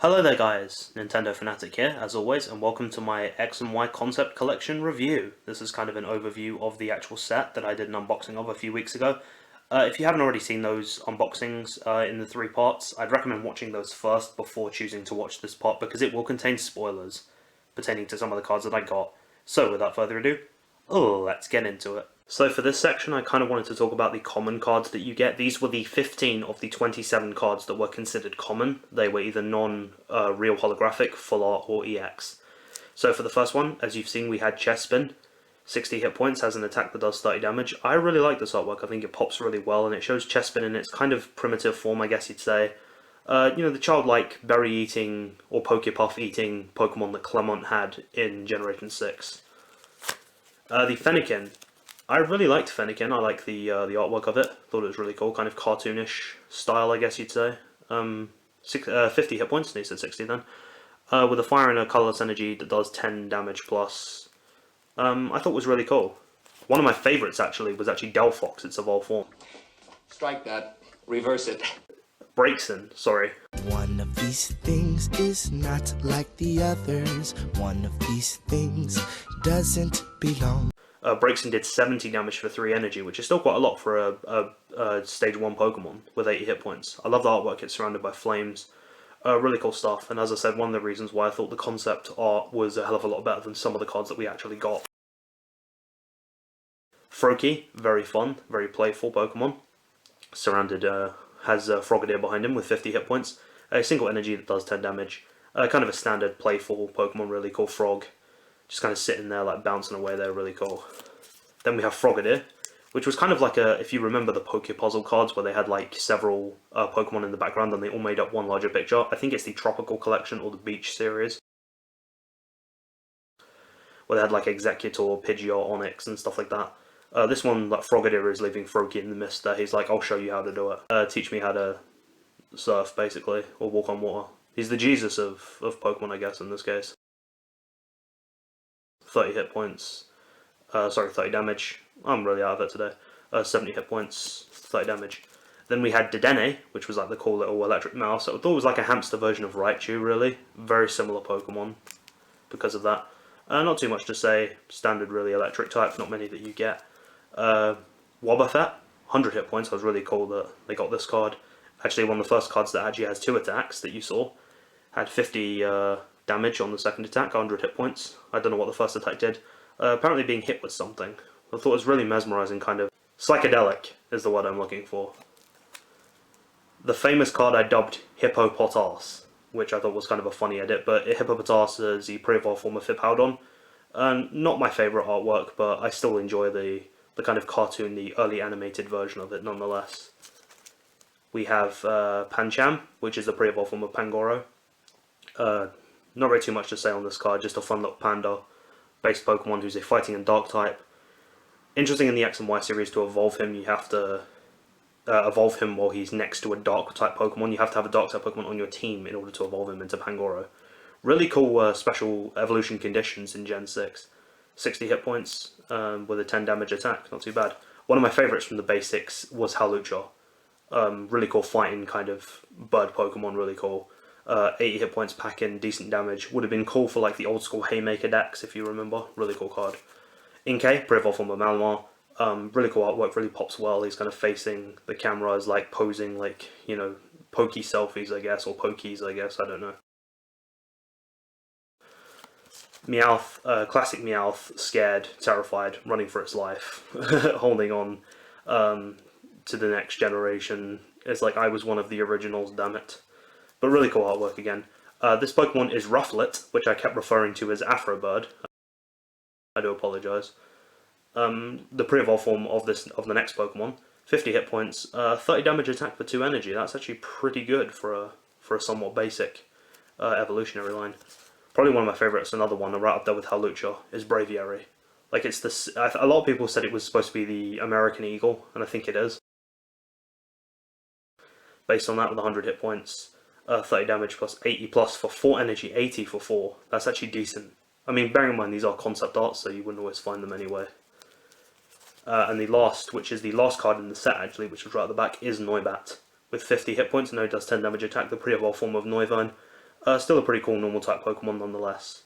Hello there guys, Nintendo Fanatic here, as always, and welcome to my X and Y Concept Collection review. This is kind of an overview of the actual set that I did an unboxing of a few weeks ago. If you haven't already seen those unboxings in the three parts, I'd recommend watching those first before choosing to watch this part because it will contain spoilers pertaining to some of the cards that I got. So without further ado, let's get into it. So for this section, I kind of wanted to talk about the common cards that you get. These were the 15 of the 27 cards that were considered common. They were either non-real holographic, full art, or EX. So for the first one, as you've seen, we had Chespin. 60 hit points, has an attack that does 30 damage. I really like this artwork. I think it pops really well, and it shows Chespin in its kind of primitive form, I guess you'd say. The childlike berry-eating or Pokepuff-eating Pokemon that Clemont had in Generation 6. The Fennekin. I really liked Fennekin. I like the artwork of it. Thought it was really cool, kind of cartoonish style, I guess you'd say. 50 hit points, they said 60 then. With a fire and a colorless energy that does 10 damage plus. I thought was really cool. One of my favourites actually was Delphox, its evolved form. Strike that. Reverse it. Braixen, sorry. One of these things is not like the others. One of these things doesn't belong. Braixen did 70 damage for 3 energy, which is still quite a lot for a Stage 1 Pokemon with 80 hit points. I love the artwork, it's surrounded by flames. Really cool stuff, and as I said, one of the reasons why I thought the concept art was a hell of a lot better than some of the cards that we actually got. Froakie, very fun, very playful Pokemon. Surrounded, has Frogadier behind him with 50 hit points. A single energy that does 10 damage. Kind of a standard playful Pokemon, really cool. Frog. Just kind of sitting there, like bouncing away there, really cool. Then we have Frogadier, which was kind of like if you remember the Pokepuzzle cards where they had like several Pokemon in the background and they all made up one larger picture. I think it's the Tropical Collection or the Beach series. Where they had like Executor, Pidgeot, Onix and stuff like that. This one, like Frogadier is leaving Froakie in the mist there. He's like, I'll show you how to do it. Teach me how to surf, basically, or walk on water. He's the Jesus of Pokemon, I guess, in this case. 30 hit points, 30 damage. I'm really out of it today. 70 hit points, 30 damage. Then we had Dedenne, which was like the cool little electric mouse. I thought it was like a hamster version of Raichu, really. Very similar Pokemon because of that. Not too much to say. Standard, really electric type, not many that you get. Wobbuffet, 100 hit points. I was really cool that they got this card. Actually, one of the first cards that actually has 2 attacks that you saw. Had 50 damage on the second attack, 100 hit points. I don't know what the first attack did. Apparently being hit with something. I thought it was really mesmerizing, kind of. Psychedelic is the word I'm looking for. The famous card I dubbed Hippopotas, which I thought was kind of a funny edit, but Hippopotas is the pre-evolved form of Hippowdon. Not my favourite artwork, but I still enjoy the kind of cartoon, the early animated version of it nonetheless. We have Pancham, which is the pre-evolved form of Pangoro. Not really too much to say on this card, just a fun little panda-based Pokemon who's a fighting and dark type. Interesting in the X and Y series to evolve him, you have to evolve him while he's next to a dark type Pokemon. You have to have a dark type Pokemon on your team in order to evolve him into Pangoro. Really cool special evolution conditions in Gen 6. 60 hit points with a 10 damage attack, not too bad. One of my favourites from the basics was Hawlucha. Really cool fighting kind of bird Pokemon, really cool. 80 hit points, pack in, decent damage. Would have been cool for like the old school Haymaker decks if you remember. Really cool card. Inkay, pre-evolved form of Malamar. Really cool artwork, really pops well. He's kind of facing the camera as like posing like, you know, pokey selfies I guess, or pokies I guess, I don't know. Meowth, classic Meowth, scared, terrified, running for its life, holding on to the next generation. It's like I was one of the originals, damn it. But really cool artwork again. This Pokemon is Rufflet, which I kept referring to as Afrobird. I do apologise. The pre-evolved form of the next Pokemon, 50 hit points, 30 damage attack for 2 energy. That's actually pretty good for a somewhat basic evolutionary line. Probably one of my favourites, another one right up there with Hawlucha, is Braviary. Like it's this. A lot of people said it was supposed to be the American Eagle, and I think it is. Based on that, with 100 hit points, 30 damage plus 80 plus for 4 energy, 80 for 4. That's actually decent. I mean, bearing in mind these are concept arts, so you wouldn't always find them anyway. And the last, which is the last card in the set actually, which is right at the back, is Noibat. With 50 hit points, and now it does 10 damage attack, the pre-evolved form of Noivern. Still a pretty cool normal type Pokemon nonetheless.